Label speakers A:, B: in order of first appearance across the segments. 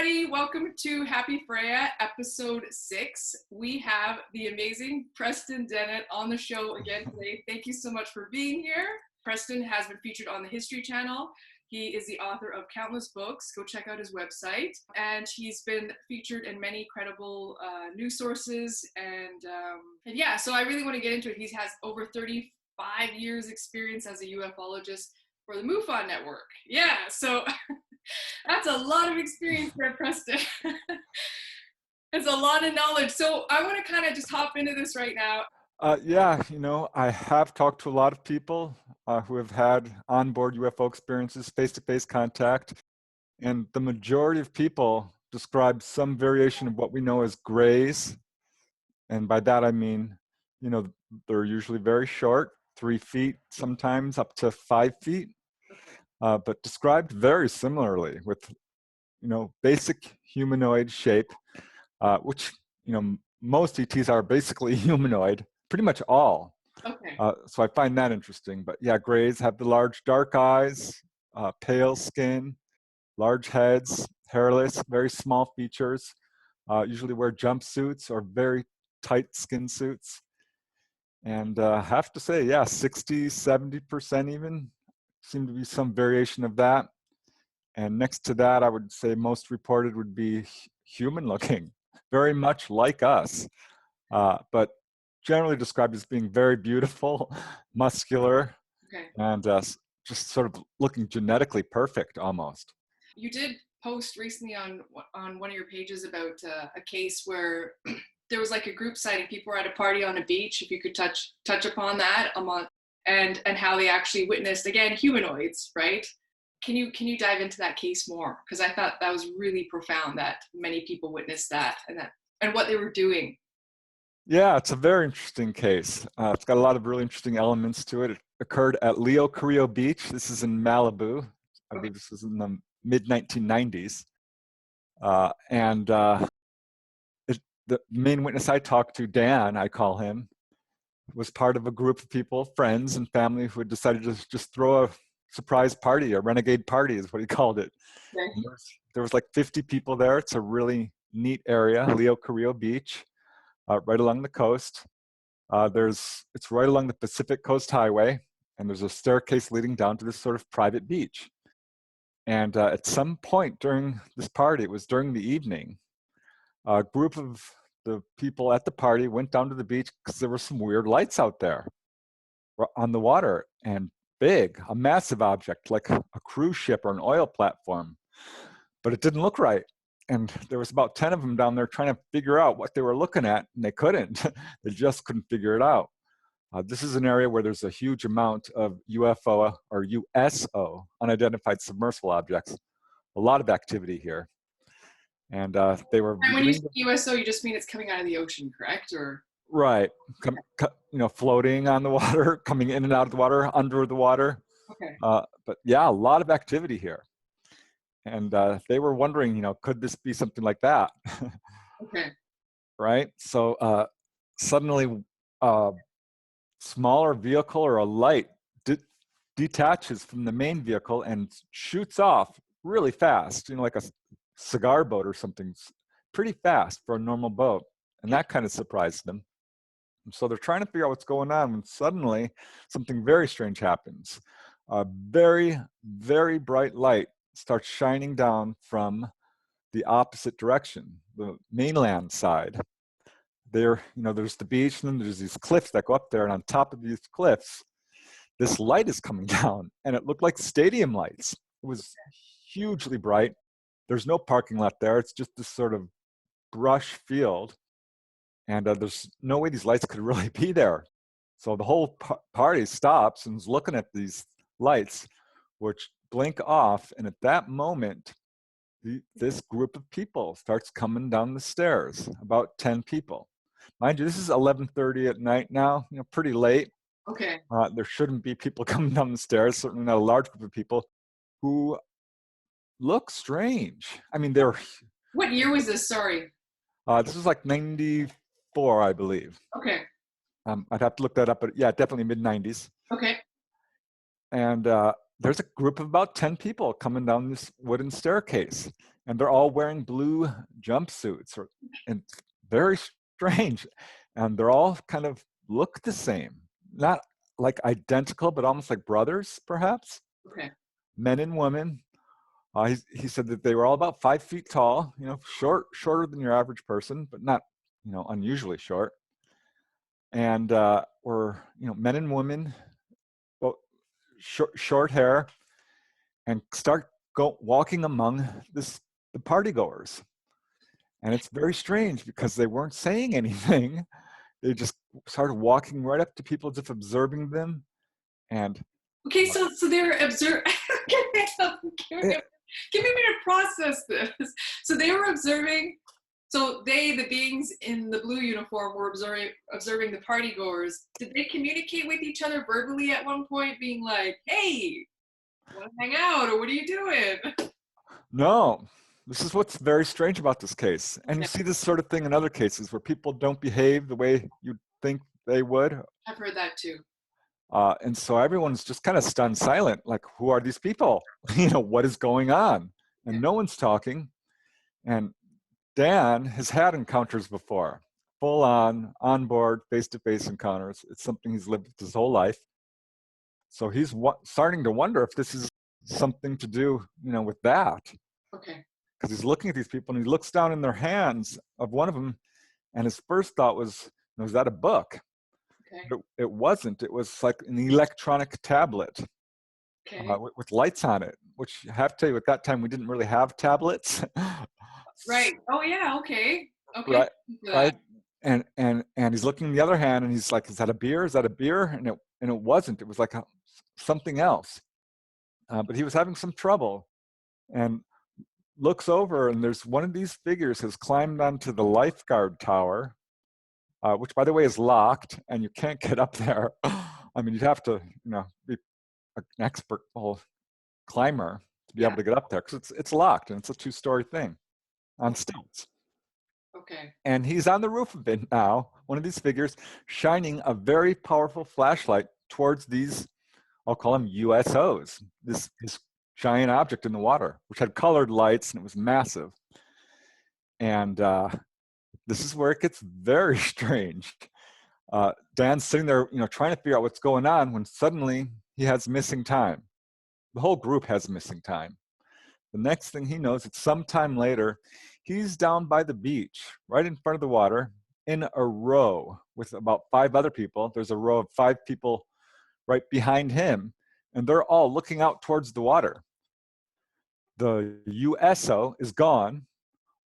A: everybody. Welcome to Happy Freya, episode 6. We have the amazing Preston Dennett on the show again today. Thank you so much for being here. Preston has been featured on the History Channel. He is the author of countless books. Go check out his website. And he's been featured in many credible news sources. And yeah, so I really want to get into it. He has over 35 years experience as a UFOlogist for the MUFON network. Yeah, so that's a lot of experience there, Preston. It's a lot of knowledge. So I want to kind of just hop into this right now.
B: Yeah, I have talked to a lot of people who have had onboard UFO experiences, face-to-face contact, and the majority of people describe some variation of what we know as grays. And by that I mean, they're usually very short, 3 feet, sometimes up to 5 feet, but described very similarly with, basic humanoid shape, which, most ETs are basically humanoid, pretty much all.
A: Okay.
B: So I find that interesting. But yeah, grays have the large dark eyes, pale skin, large heads, hairless, very small features, usually wear jumpsuits or very tight skin suits. And I have to say, yeah, 60, 70% even seem to be some variation of that. And next to that, I would say most reported would be human looking, very much like us, but generally described as being very beautiful, muscular,
A: Okay.
B: and just sort of looking genetically perfect almost.
A: You did post recently on one of your pages about a case where there was like a group sighting. People were at a party on a beach. If you could touch upon that and how they actually witnessed, again, humanoids, right? Can you dive into that case more? Because I thought that was really profound that many people witnessed that and what they were doing.
B: Yeah, it's a very interesting case. It's got a lot of really interesting elements to it. It occurred at Leo Carrillo Beach. This is in Malibu. I believe this was in the mid-1990s. The main witness I talked to, Dan, I call him, was part of a group of people, friends and family, who had decided to just throw a surprise party, a renegade party is what he called it.
A: Okay.
B: There was like 50 people there. It's a really neat area, Leo Carrillo Beach. Right along the coast. It's right along the Pacific Coast Highway, and there's a staircase leading down to this sort of private beach. And at some point during this party, it was during the evening, a group of the people at the party went down to the beach because there were some weird lights out there on the water, and a massive object like a cruise ship or an oil platform, but it didn't look right. And there was about 10 of them down there trying to figure out what they were looking at, and they couldn't. They just couldn't figure it out. This is an area where there's a huge amount of UFO or USO, unidentified submersible objects. A lot of activity here. And they were.
A: And when you say USO, you just mean it's coming out of the ocean, correct? Or
B: right, floating on the water, coming in and out of the water, under the water.
A: Okay.
B: But yeah, a lot of activity here. And they were wondering, could this be something like that?
A: Okay.
B: Right? So suddenly a smaller vehicle or a light detaches from the main vehicle and shoots off really fast, like a cigar boat or something, pretty fast for a normal boat. And that kind of surprised them. And so they're trying to figure out what's going on when suddenly something very strange happens. A very, very bright light starts shining down from the opposite direction, the mainland side. There's the beach, and then there's these cliffs that go up there, and on top of these cliffs, this light is coming down, and it looked like stadium lights. It was hugely bright. There's no parking lot there. It's just this sort of brush field, and there's no way these lights could really be there. So the whole party stops and is looking at these lights, which blink off, and at that moment, this group of people starts coming down the stairs, about 10 people. Mind you, this is 11:30 at night now, pretty late.
A: Okay.
B: There shouldn't be people coming down the stairs, certainly not a large group of people, who look strange. I mean, they're...
A: What year was this? Sorry.
B: This was like 94, I believe.
A: Okay.
B: I'd have to look that up, but yeah, definitely mid-90s.
A: Okay.
B: And there's a group of about 10 people coming down this wooden staircase, and they're all wearing blue jumpsuits, and very strange. And they're all kind of look the same, not like identical, but almost like brothers, perhaps.
A: Okay.
B: Men and women. He said that they were all about 5 feet tall, shorter than your average person, but not, unusually short. And were, men and women, well, short hair, and start walking among the partygoers. And it's very strange because they weren't saying anything. They just started walking right up to people, just observing them. And
A: okay, so they were observing. Give me a minute to process this. So they were observing. So the beings in the blue uniform were observing the partygoers. Did they communicate with each other verbally at one point, being like, "Hey, want to hang out?" or "What are you doing?"
B: No, this is what's very strange about this case. And you see this sort of thing in other cases where people don't behave the way you'd think they would.
A: I've heard that too.
B: And so everyone's just kind of stunned silent, like, who are these people? What is going on? And no one's talking. And Dan has had encounters before, full on board, face-to-face encounters. It's something he's lived his whole life. So he's starting to wonder if this is something to do, with that.
A: Okay.
B: Because he's looking at these people and he looks down in their hands of one of them, and his first thought was that a book?
A: Okay.
B: But it wasn't. It was like an electronic tablet.
A: Okay.
B: With lights on it, which I have to tell you, at that time we didn't really have tablets.
A: Right. Oh yeah. Okay. Okay.
B: Right. Right. And he's looking in the other hand, and he's like, "Is that a beer? Is that a beer?" And it wasn't. It was like something else. But he was having some trouble, and looks over, and there's one of these figures has climbed onto the lifeguard tower, which, by the way, is locked, and you can't get up there. I mean, you'd have to, be an expert climber to be able to get up there, because it's locked, and it's a 2-story thing on stilts.
A: Okay.
B: And he's on the roof of it now, one of these figures, shining a very powerful flashlight towards these, I'll call them USOs, this giant object in the water, which had colored lights, and it was massive. And this is where it gets very strange. Dan's sitting there, trying to figure out what's going on, when suddenly he has missing time. The whole group has missing time. The next thing he knows, it's sometime later, he's down by the beach, right in front of the water, in a row with about 5 other people. There's a row of 5 people right behind him, and they're all looking out towards the water. The USO is gone.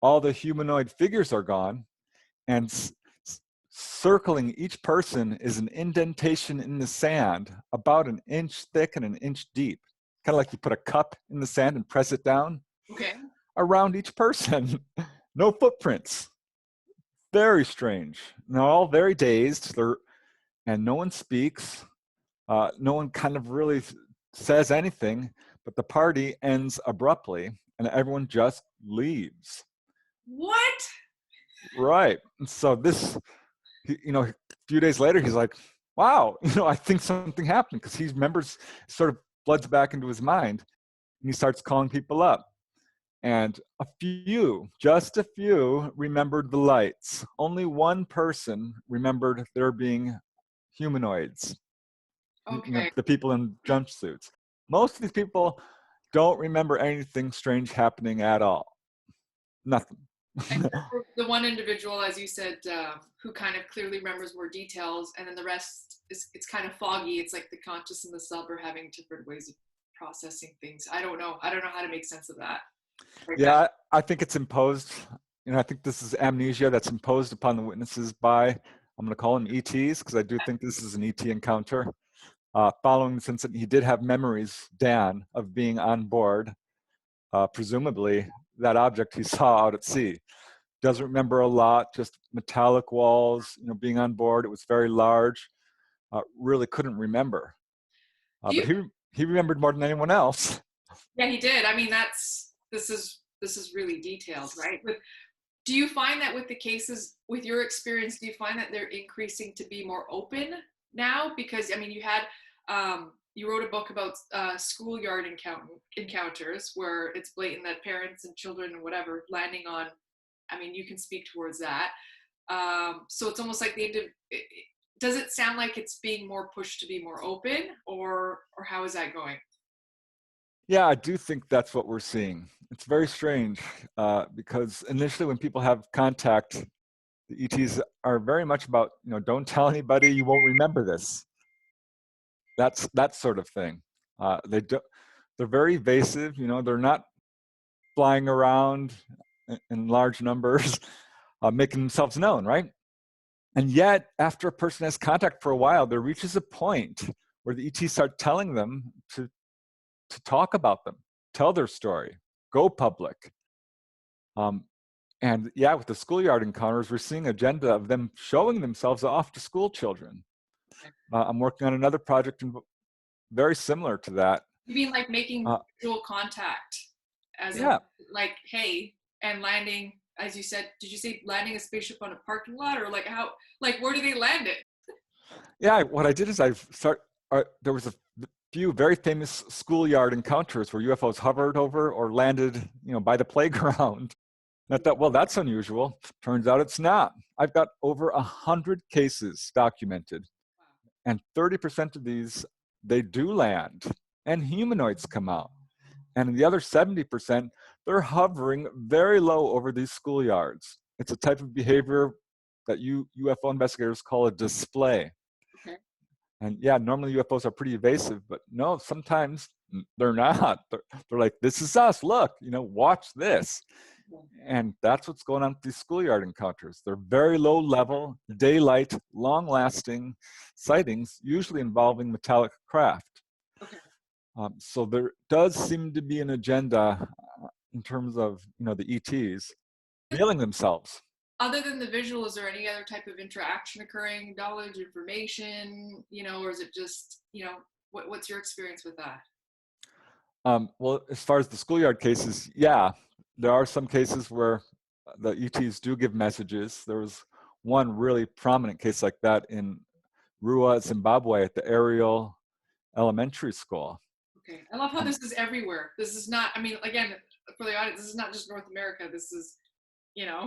B: All the humanoid figures are gone, and circling each person is an indentation in the sand about an inch thick and an inch deep. Kind of like you put a cup in the sand and press it down.
A: Okay.
B: Around each person. No footprints. Very strange. They're all very dazed, and no one speaks. No one kind of really says anything, but the party ends abruptly, and everyone just leaves.
A: What?
B: Right. And so this, a few days later, he's like, wow, I think something happened, because he remembers, sort of floods back into his mind, and he starts calling people up. And just a few remembered the lights. Only one person remembered there being humanoids.
A: Okay.
B: The people in jumpsuits. Most of these people don't remember anything strange happening at all. Nothing.
A: The one individual, as you said, who kind of clearly remembers more details, and then the rest it's kind of foggy. It's like the conscious and the sub are having different ways of processing things. I don't know how to make sense of that. Right.
B: Yeah, I think it's imposed. I think this is amnesia that's imposed upon the witnesses by, I'm going to call them ETs, because I do think this is an ET encounter. Following this incident, he did have memories, Dan, of being on board, presumably that object he saw out at sea. Doesn't remember a lot, just metallic walls, being on board. It was very large. Really couldn't remember. But he remembered more than anyone else.
A: Yeah, he did. I mean, this is really detailed, right? But do you find that with the cases, with your experience, do you find that they're increasing to be more open now? Because I mean, you had you wrote a book about schoolyard encounters, where it's blatant that parents and children and whatever landing on. I mean, you can speak towards that. So it's almost like does it sound like it's being more pushed to be more open, or how is that going?
B: Yeah, I do think that's what we're seeing. It's very strange because initially when people have contact, the ETs are very much about, don't tell anybody, you won't remember this. That's that sort of thing. They're very evasive, they're not flying around in large numbers, making themselves known, right? And yet, after a person has contact for a while, there reaches a point where the ETs start telling them to talk about them, tell their story, go public. And yeah, with the schoolyard encounters, we're seeing agenda of them showing themselves off to school children. I'm working on another project very similar to that.
A: You mean like making visual contact, as
B: yeah,
A: like, hey, and landing, as you said, did you say landing a spaceship on a parking lot, or like how, like where do they land it?
B: Yeah, what I did is there was a few very famous schoolyard encounters where UFOs hovered over or landed, by the playground. And I thought, well, that's unusual. Turns out it's not. I've got over 100 cases documented, and 30% of these, they do land, and humanoids come out. And in the other 70%, they're hovering very low over these schoolyards. It's a type of behavior that UFO investigators call a display.
A: Okay.
B: And yeah, normally UFOs are pretty evasive, but no, sometimes they're not. They're like, this is us, look, watch this. And that's what's going on with these schoolyard encounters. They're very low level, daylight, long lasting sightings, usually involving metallic craft.
A: Okay.
B: So there does seem to be an agenda in terms of, the ETs revealing themselves.
A: Other than the visual, is there any other type of interaction occurring, knowledge, information, or is it just, what's your experience with that?
B: Well, as far as the schoolyard cases, yeah, there are some cases where the ETs do give messages. There was one really prominent case like that in Rua, Zimbabwe, at the Ariel Elementary School.
A: Okay, I love how this is everywhere. This is not, I mean, again, for the audience, this is not just North America. This is,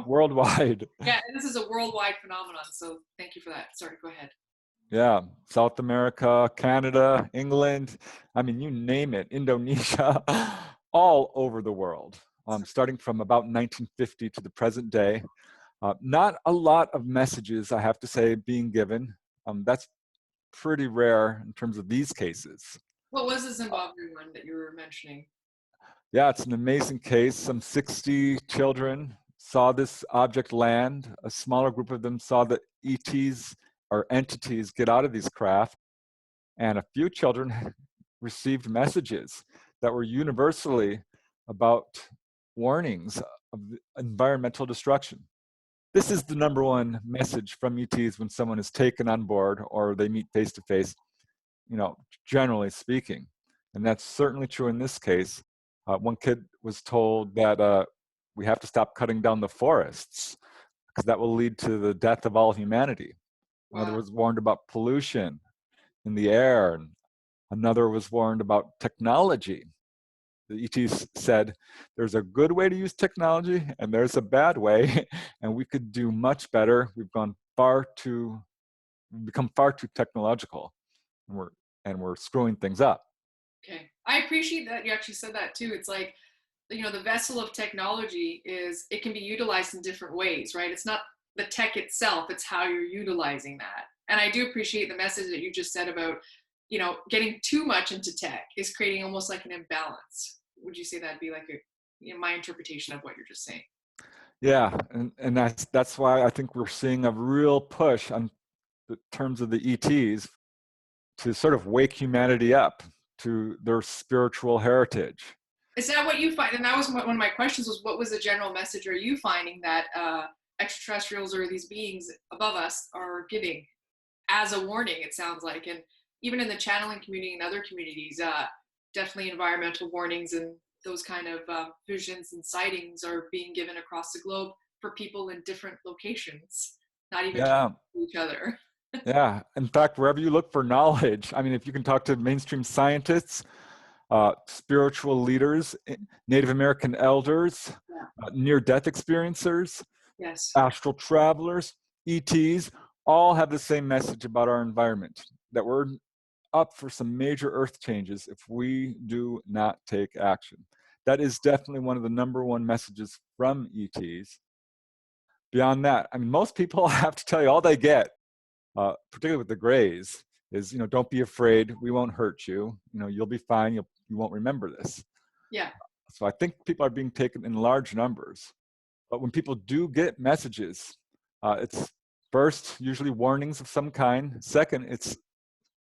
B: worldwide.
A: Yeah, this is a worldwide phenomenon. So thank you for that. Sorry, go ahead.
B: Yeah, South America, Canada, England, I mean, you name it, Indonesia, all over the world, starting from about 1950 to the present day. Not a lot of messages, I have to say, being given. That's pretty rare in terms of these cases.
A: What was the Zimbabwe one that you were mentioning?
B: Yeah, it's an amazing case. Some 60 children saw this object land. A smaller group of them saw the ETs or entities get out of these craft. And a few children received messages that were universally about warnings of environmental destruction. This is the number one message from ETs when someone is taken on board or they meet face to face, generally speaking. And that's certainly true in this case. One kid was told that we have to stop cutting down the forests because that will lead to the death of all humanity.
A: Wow.
B: Another was warned about pollution in the air, and another was warned about technology. The ETs said there's a good way to use technology and there's a bad way, and we could do much better. We've become far too technological, and we're screwing things up.
A: Okay, I appreciate that you actually said that too. It's like, the vessel of technology it can be utilized in different ways, right? It's not the tech itself, it's how you're utilizing that. And I do appreciate the message that you just said about, getting too much into tech is creating almost like an imbalance. Would you say that'd be like my interpretation of what you're just saying?
B: Yeah, and that's why I think we're seeing a real push on the terms of the ETs to sort of wake humanity up to their spiritual heritage.
A: Is that what you find? And that was one of my questions, was what was the general message are you finding that extraterrestrials or these beings above us are giving as a warning, it sounds like? And even in the channeling community and other communities, definitely environmental warnings and those kind of visions and sightings are being given across the globe for people in different locations, not even to each other.
B: Yeah. In fact, wherever you look for knowledge, I mean, if you can talk to mainstream scientists, spiritual leaders, Native American elders,
A: Yeah.
B: near-death experiencers,
A: Yes.
B: astral travelers, ETs, all have the same message about our environment, that we're up for some major earth changes if we do not take action. That is definitely one of the #1 messages from ETs. Beyond that, I mean, most people have to tell you all they get, particularly with the grays, is, don't be afraid, we won't hurt you, you'll be fine, you won't remember this.
A: Yeah.
B: So I think people are being taken in large numbers. But when people do get messages, it's first usually warnings of some kind. Second, it's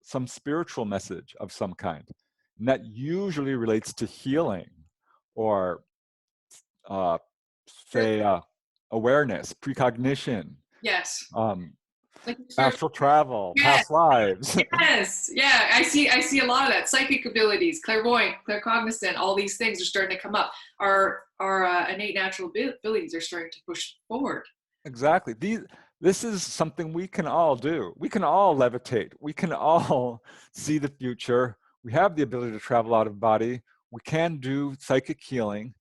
B: some spiritual message of some kind. And that usually relates to healing or, uh, say, awareness, precognition,
A: Yes.
B: um,
A: Like
B: astral travel,
A: yes.
B: past lives.
A: Yes. Yeah. I see a lot of that. Psychic abilities, clairvoyant, claircognizant, all these things are starting to come up. Our innate natural abilities are starting to push forward.
B: Exactly. This is something we can all do. We can all levitate. We can all see the future. We have the ability to travel out of body. We can do psychic healing.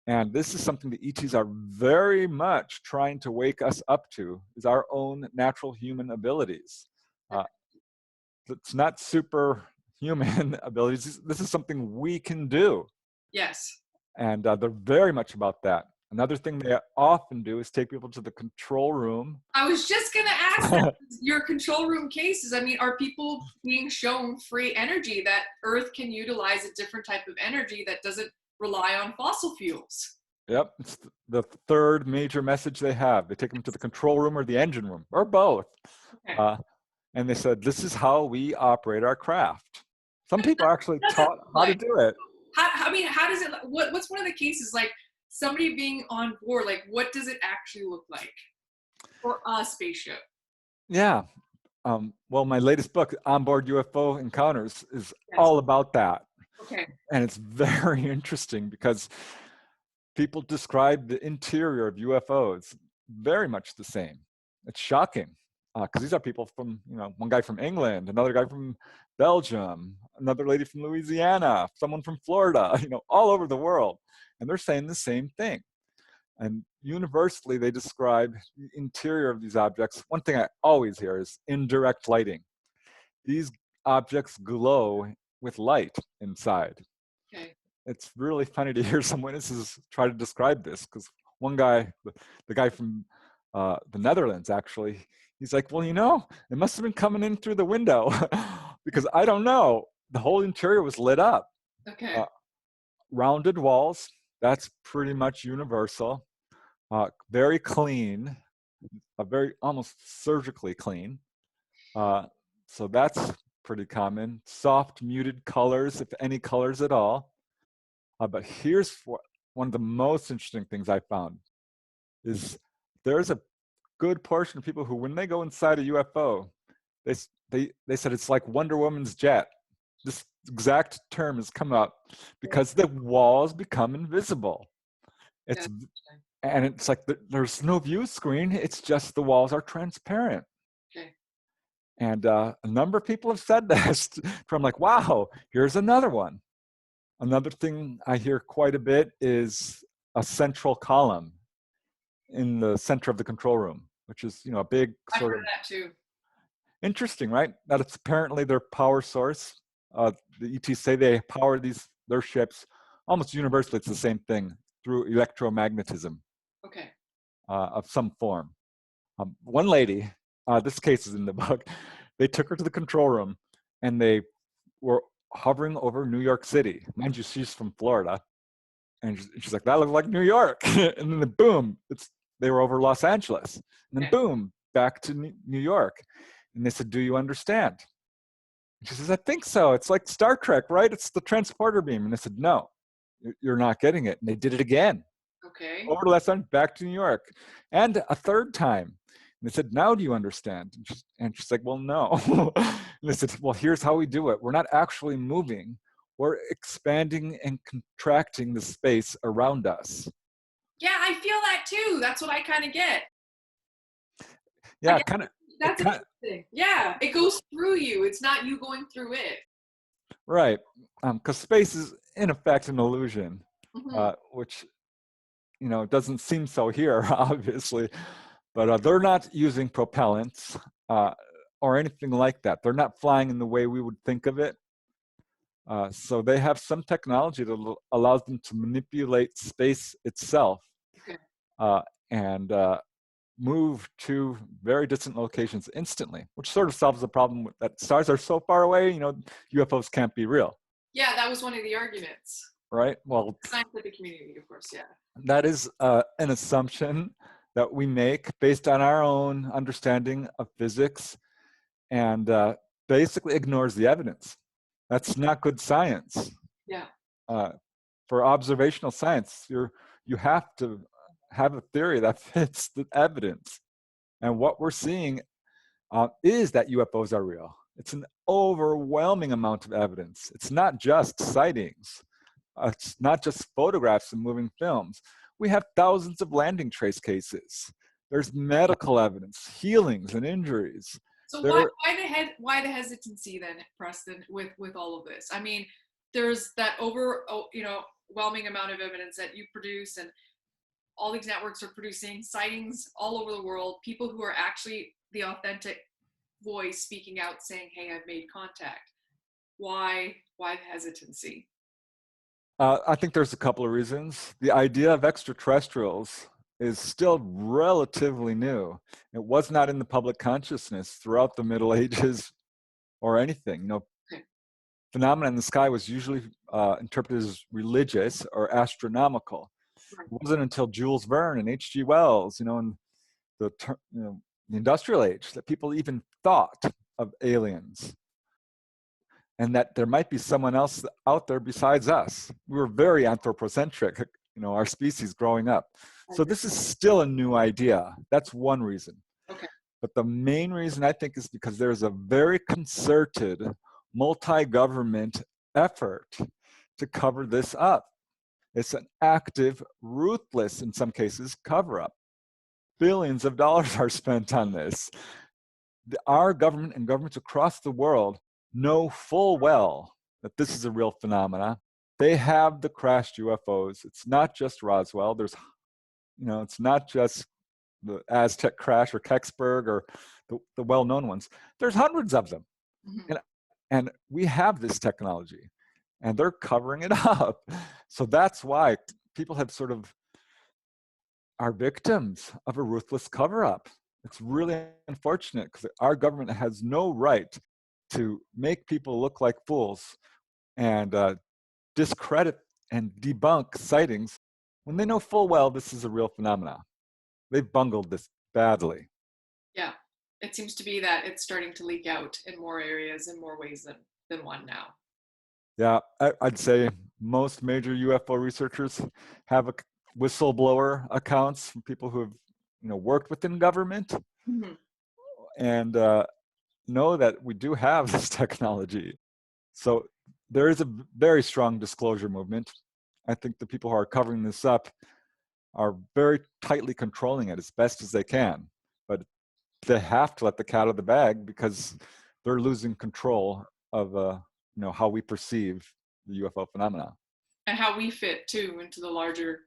B: And this is something the ETs are very much trying to wake us up to, is our own natural human abilities. It's not superhuman abilities. This is something we can do.
A: Yes.
B: And they're very much about that. Another thing they often do is take people to the control room.
A: I was just going to ask that. Your control room cases, I mean, are people being shown free energy that Earth can utilize a different type of energy that doesn't rely on fossil fuels?
B: Yep, it's the third major message they have. They take them to the control room or the engine room, or both.
A: Okay.
B: And they said, this is how we operate our craft. Some people are actually taught how to do it.
A: I mean, how does it, what's one of the cases, like somebody being on board, like what does it actually look like for a spaceship?
B: Yeah. Well, my latest book, Onboard UFO Encounters, is
A: Yes.
B: all about that.
A: Okay.
B: And it's very interesting because people describe the interior of UFOs very much the same. It's shocking because these are people from, one guy from England, another guy from Belgium, another lady from Louisiana, someone from Florida, all over the world. And they're saying the same thing. And universally, they describe the interior of these objects. One thing I always hear is indirect lighting. These objects glow with light inside.
A: Okay.
B: It's really funny to hear some witnesses try to describe this, because one guy, the guy from the Netherlands, actually, he's like, well, it must have been coming in through the window because I don't know. The whole interior was lit up.
A: Okay.
B: Rounded walls, that's pretty much universal. Very clean, very almost surgically clean. So that's pretty common. Soft, muted colors, if any colors at all. But here's one of the most interesting things I found is there's a good portion of people who, when they go inside a UFO, they said it's like Wonder Woman's jet. This exact term has come up because the walls become invisible. And it's like there's no view screen. It's just the walls are transparent.
A: Okay.
B: And a number of people have said this. From like, wow, here's another one. Another thing I hear quite a bit is a central column in the center of the control room, which is, a big sort of
A: that too.
B: Interesting, right? That it's apparently their power source. The ETs say they power their ships almost universally. It's the same thing through electromagnetism.
A: Okay.
B: Of some form. One lady, this case is in the book, they took her to the control room and they were hovering over New York City. Mind you, she's from Florida. And she's like, that looks like New York. And then boom, they were over Los Angeles. And then boom, back to New York. And they said, do you understand? And she says, I think so. It's like Star Trek, right? It's the transporter beam. And they said, no, you're not getting it. And they did it again.
A: Okay.
B: Over to Los Angeles, back to New York. And a third time. And they said, now do you understand? And she's like, well, no. And they said, well, here's how we do it. We're not actually moving. We're expanding and contracting the space around us.
A: Yeah, I feel that too. That's what I kind of get.
B: Yeah, kind of.
A: That's interesting. Yeah, it goes through you. It's not you going through it.
B: Right, because space is in effect an illusion, which doesn't seem so here, obviously. But they're not using propellants or anything like that. They're not flying in the way we would think of it. So they have some technology that allows them to manipulate space itself and move to very distant locations instantly, which sort of solves the problem that stars are so far away, UFOs can't be real.
A: Yeah, that was one of the arguments.
B: Right? Well,
A: scientific community, of course, yeah.
B: That is an assumption that we make based on our own understanding of physics and basically ignores the evidence. That's not good science.
A: Yeah.
B: For observational science, you have to have a theory that fits the evidence. And what we're seeing is that UFOs are real. It's an overwhelming amount of evidence. It's not just sightings. It's not just photographs and moving films. We have thousands of landing trace cases. There's medical evidence, healings and injuries.
A: So why the hesitancy then, Preston, with all of this? I mean, there's that overwhelming amount of evidence that you produce, and all these networks are producing sightings all over the world, people who are actually the authentic voice speaking out saying, hey, I've made contact. Why the hesitancy?
B: I think there's a couple of reasons. The idea of extraterrestrials is still relatively new. It was not in the public consciousness throughout the Middle Ages or anything. Phenomena in the sky was usually interpreted as religious or astronomical. It wasn't until Jules Verne and H.G. Wells, in the industrial age, that people even thought of aliens and that there might be someone else out there besides us. We were very anthropocentric, our species growing up. So this is still a new idea. That's one reason.
A: Okay.
B: But the main reason, I think, is because there's a very concerted, multi-government effort to cover this up. It's an active, ruthless, in some cases, cover-up. Billions of dollars are spent on this. Our government and governments across the world know full well that this is a real phenomena. They have the crashed UFOs. It's not just Roswell. There's, it's not just the Aztec crash or Kecksburg or the well-known ones. There's hundreds of them. And we have this technology and they're covering it up. So that's why people have sort of are victims of a ruthless cover-up. It's really unfortunate because our government has no right to make people look like fools and discredit and debunk sightings when they know full well this is a real phenomenon. They've bungled this badly.
A: Yeah, it seems to be that it's starting to leak out in more areas in more ways than one now.
B: Yeah, I'd say most major UFO researchers have whistleblower accounts from people who have worked within government and know that we do have this technology. So there is a very strong disclosure movement. I think the people who are covering this up are very tightly controlling it as best as they can, but they have to let the cat out of the bag because they're losing control of how we perceive the UFO phenomena.
A: And how we fit too into the larger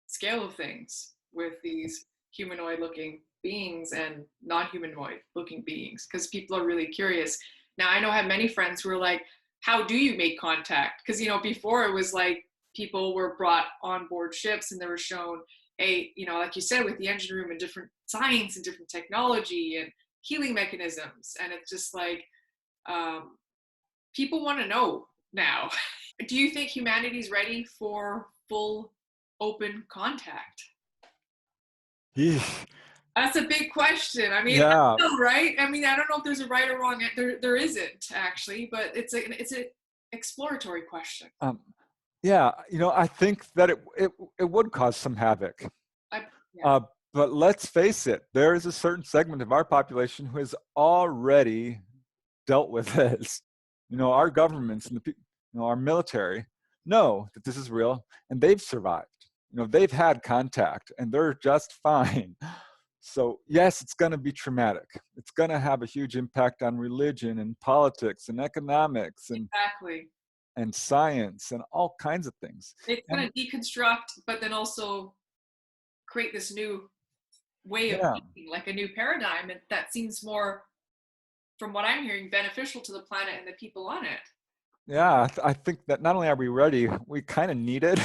A: scale of things with these humanoid looking beings and non-humanoid looking beings, because people are really curious. Now I know I have many friends who are like, how do you make contact? Because before it was like people were brought on board ships and they were shown like you said, with the engine room and different science and different technology and healing mechanisms, and it's just like people want to know now. Do you think humanity's ready for full open contact? That's a big question. I mean,
B: yeah.
A: I don't know, right? I mean, I don't know if there's a right or wrong. There isn't actually, but it's an exploratory question.
B: Yeah, I think that it would cause some havoc. But let's face it, there is a certain segment of our population who has already dealt with this. Our governments and our military know that this is real and they've survived. They've had contact and they're just fine. So yes, it's going to be traumatic. It's going to have a huge impact on religion and politics and economics
A: Exactly.
B: and science and all kinds of things.
A: It's
B: And
A: going to deconstruct, but then also create this new way of
B: yeah,
A: thinking, like a new paradigm. And that seems more, from what I'm hearing, beneficial to the planet and the people on it.
B: yeah, I think that not only are we ready, we kind of need it.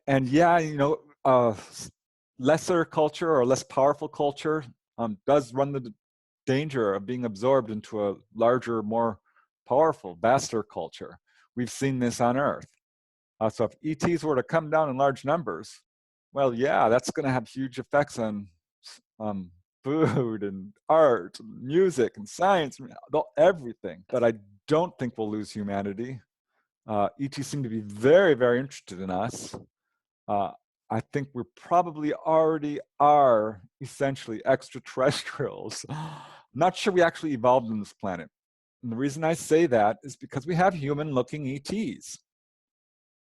B: And yeah, lesser culture or less powerful culture does run the danger of being absorbed into a larger, more powerful, vaster culture. We've seen this on Earth. So if ETs were to come down in large numbers, well, yeah, that's going to have huge effects on food and art, and music and science, everything. But I don't think we'll lose humanity. ETs seem to be very, very interested in us. I think we probably already are essentially extraterrestrials. I'm not sure we actually evolved on this planet. And the reason I say that is because we have human-looking ETs.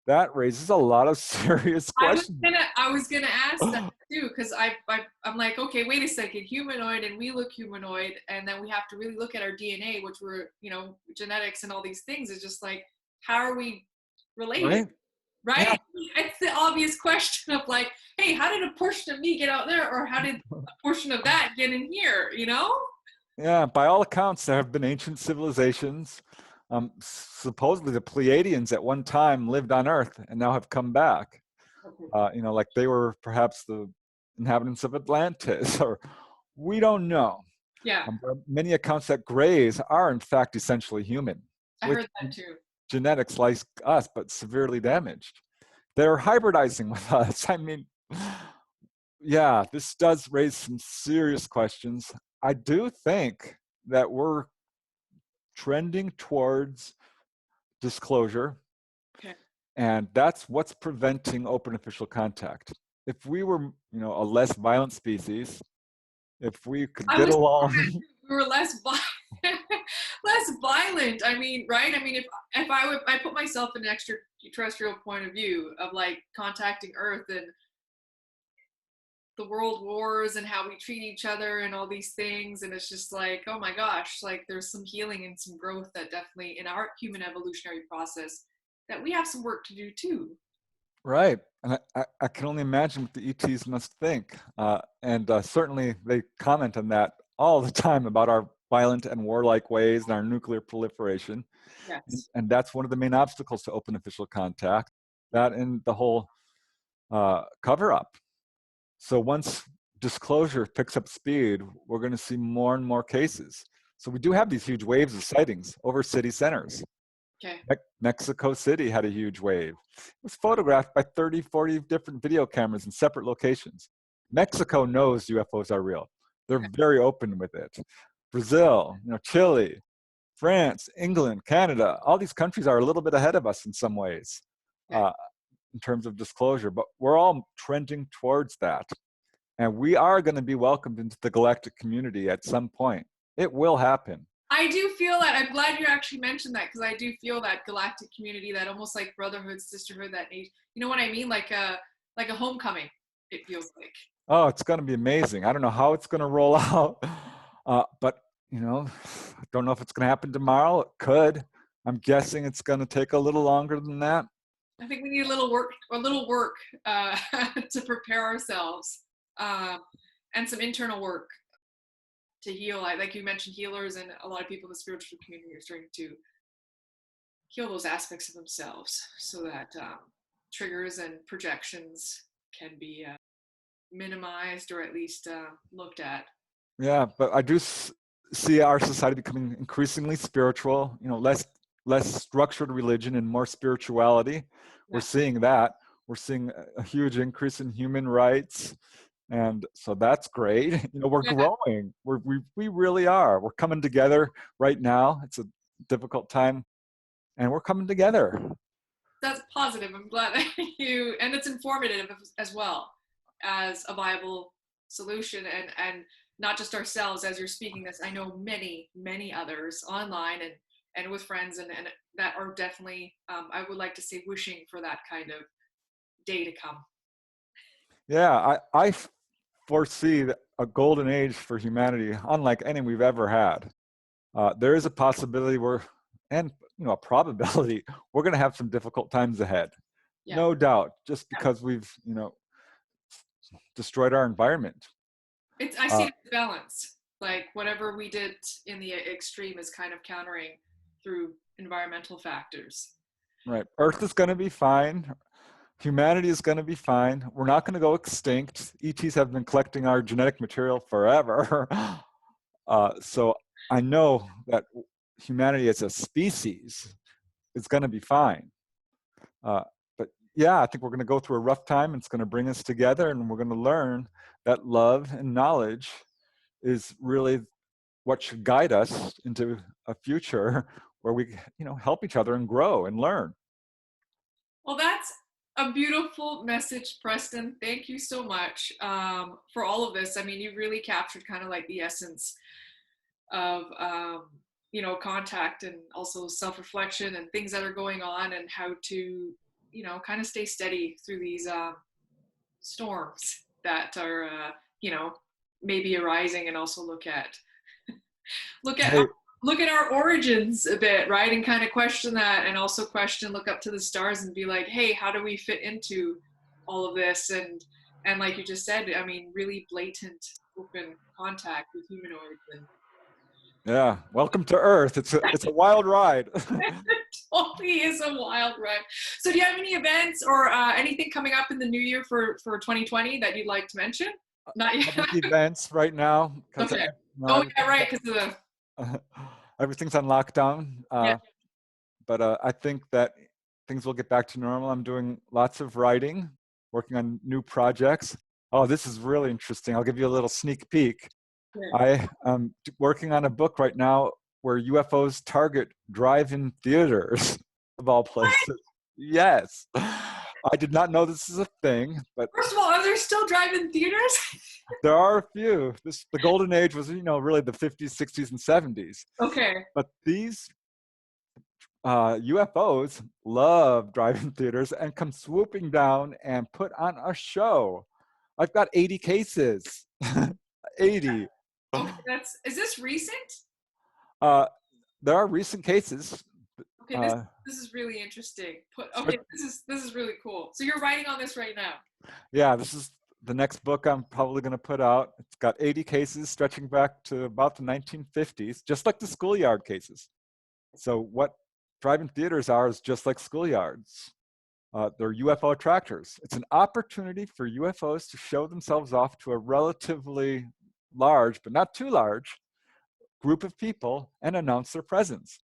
B: That raises a lot of serious questions.
A: I was gonna ask that too, because I'm like, okay, wait a second, humanoid, and we look humanoid, and then we have to really look at our DNA, which we're, genetics and all these things. It's just like, how are we related?
B: Right? Yeah.
A: Right? It's the obvious question of like, hey, how did a portion of me get out there, or how did a portion of that get in here?
B: Yeah, by all accounts, there have been ancient civilizations. Supposedly the Pleiadians at one time lived on Earth and now have come back. Like they were perhaps the inhabitants of Atlantis, or we don't know.
A: Yeah,
B: There are many accounts that Greys are in fact essentially human,
A: I
B: with
A: heard that too.
B: genetics like us, but severely damaged. They're hybridizing with us. I mean, yeah, this does raise some serious questions. I do think that we're trending towards disclosure,
A: Okay.
B: and that's what's preventing open official contact. If we were, a less violent species, if we could get along,
A: we were less less violent. I mean, right? I mean, if I put myself in an extraterrestrial point of view of like contacting Earth and the world wars and how we treat each other and all these things, and it's just like, oh my gosh, like there's some healing and some growth that definitely in our human evolutionary process that we have some work to do too.
B: right? And I can only imagine what the ETs must think. And certainly they comment on that all the time about our violent and warlike ways and our nuclear proliferation.
A: Yes.
B: And that's one of the main obstacles to open official contact, that and the whole cover up. So once disclosure picks up speed, we're going to see more and more cases. So we do have these huge waves of sightings over city centers.
A: Okay.
B: Mexico City had a huge wave. It was photographed by 30, 40 different video cameras in separate locations. Mexico knows UFOs are real. They're very open with it. Brazil, Chile, France, England, Canada, all these countries are a little bit ahead of us in some ways in terms of disclosure, but we're all trending towards that. And we are going to be welcomed into the galactic community at some point. It will happen.
A: I do feel that. I'm glad you actually mentioned that, because I do feel that galactic community, that almost like brotherhood, sisterhood, that need, you know what I mean? Like a homecoming, it feels like.
B: Oh, it's going to be amazing. I don't know how it's going to roll out, but I don't know if it's going to happen tomorrow. It could. I'm guessing it's going to take a little longer than that.
A: I think we need a little work to prepare ourselves, and some internal work to heal. Like you mentioned, healers, and a lot of people in the spiritual community are starting to heal those aspects of themselves, so that triggers and projections can be minimized, or at least looked at.
B: Yeah, but I do see our society becoming increasingly spiritual. Less structured religion and more spirituality. Yeah. We're seeing that. We're seeing a huge increase in human rights. And so that's great. We're growing. We really are. We're coming together right now. It's a difficult time, and we're coming together.
A: That's positive. I'm glad that and it's informative as well as a viable solution, and not just ourselves as you're speaking this. I know many, many others online and with friends and that are definitely, I would like to say, wishing for that kind of day to come.
B: Yeah, I foresee that a golden age for humanity, unlike any we've ever had. There is a possibility and a probability we're going to have some difficult times ahead.
A: Yeah.
B: No doubt, just because we've destroyed our environment.
A: I see it as balance. Like whatever we did in the extreme is kind of countering through environmental factors.
B: Right. Earth is going to be fine. Humanity is going to be fine. We're not going to go extinct. ETs have been collecting our genetic material forever. So I know that humanity as a species is going to be fine. But yeah, I think we're going to go through a rough time. It's going to bring us together, and we're going to learn that love and knowledge is really what should guide us into a future where we, help each other and grow and learn.
A: Well, that's a beautiful message, Preston. Thank you so much for all of this. I mean, you really captured kind of like the essence of, contact and also self-reflection and things that are going on and how to, kind of stay steady through these storms that are, maybe arising, and also look at
B: Hey,
A: look at our origins a bit, right? And kind of question that, and also look up to the stars and be like, hey, how do we fit into all of this? And like you just said, I mean, really blatant open contact with humanoids. And
B: yeah, welcome to Earth. It's a wild ride.
A: it totally is a wild ride. So do you have any events or anything coming up in the new year for 2020 that you'd like to mention? Not yet.
B: Public events right now.
A: Okay. Oh yeah, right, because of the
B: everything's on lockdown.
A: Yeah.
B: But I think that things will get back to normal. I'm doing lots of writing, working on new projects. Oh, this is really interesting. I'll give you a little sneak peek.
A: Yeah.
B: I am working on a book right now where UFOs target drive-in theaters, of all places. Yes. I did not know this is a thing, but
A: First of all, are there still drive-in theaters?
B: there are a few. The golden age was, really the 50s, 60s, and 70s.
A: Okay.
B: But these UFOs love drive-in theaters and come swooping down and put on a show. I've got 80 cases. 80.
A: Okay, is this recent?
B: There are recent cases.
A: Okay, this is really interesting. This is really cool. So you're writing on this right now?
B: Yeah, this is the next book I'm probably going to put out. It's got 80 cases stretching back to about the 1950s, just like the schoolyard cases. So what drive-in theaters are is just like schoolyards. They're UFO attractors. It's an opportunity for UFOs to show themselves off to a relatively large, but not too large, group of people and announce their presence.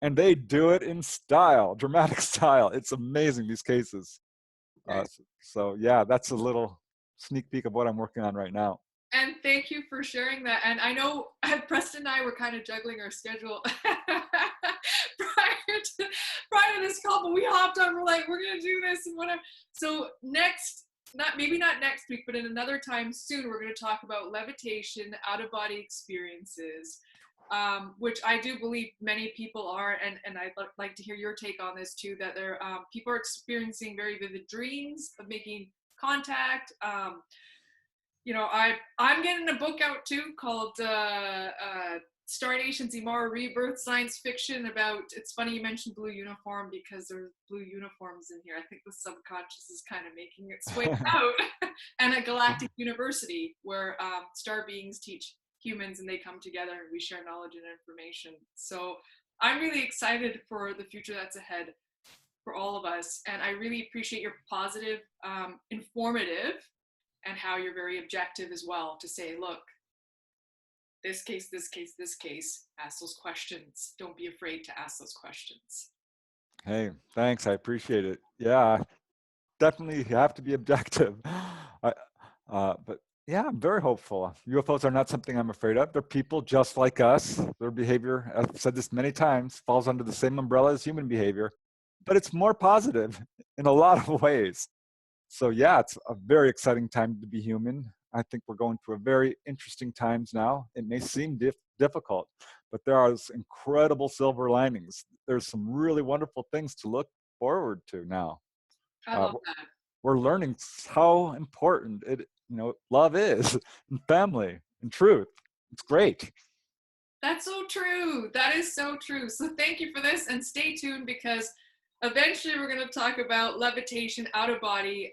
B: And they do it in style, dramatic style. It's amazing, these cases.
A: Okay.
B: So yeah, that's a little sneak peek of what I'm working on right now.
A: And thank you for sharing that. And I know Preston and I were kind of juggling our schedule prior to this call, but we hopped on. We're like, we're gonna do this and whatever. So maybe not next week, but in another time soon, we're going to talk about levitation, out-of-body experiences, which I do believe many people are, and I'd like to hear your take on this too, that people are experiencing very vivid dreams of making contact. I'm getting a book out too called Star Nation's Imara Rebirth, science fiction about, it's funny you mentioned blue uniform because there's blue uniforms in here. I think the subconscious is kind of making its way out. And a galactic university where star beings teach humans and they come together and we share knowledge and information. So I'm really excited for the future that's ahead for all of us. And I really appreciate your positive, informative, and how you're very objective as well to say, look, this case, ask those questions. Don't be afraid to ask those questions.
B: Hey, thanks. I appreciate it. Yeah, definitely have to be objective. But yeah, I'm very hopeful. UFOs are not something I'm afraid of. They're people just like us. Their behavior, I've said this many times, falls under the same umbrella as human behavior, but it's more positive in a lot of ways. So yeah, it's a very exciting time to be human. I think we're going through a very interesting times now. It may seem difficult, but there are incredible silver linings. There's some really wonderful things to look forward to now.
A: I love that.
B: We're learning how important it love is, and family, and truth. It's great.
A: That's so true. That is so true. So thank you for this, and stay tuned because eventually we're going to talk about levitation, out of body,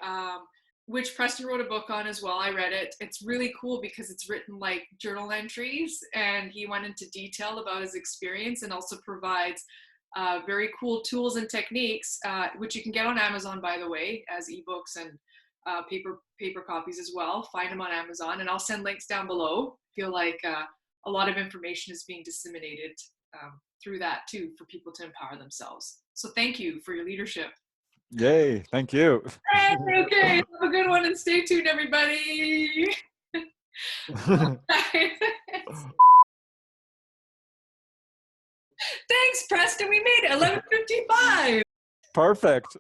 A: which Preston wrote a book on as well. I read it. It's really cool because it's written like journal entries, and he went into detail about his experience and also provides very cool tools and techniques, which you can get on Amazon, by the way, as ebooks and paper copies as well. Find them on Amazon, and I'll send links down below. I feel like a lot of information is being disseminated through that too for people to empower themselves. So thank you for your leadership.
B: Yay, thank you.
A: Okay, have a good one and stay tuned, everybody. Thanks, Preston. We made it. 11:55.
B: Perfect.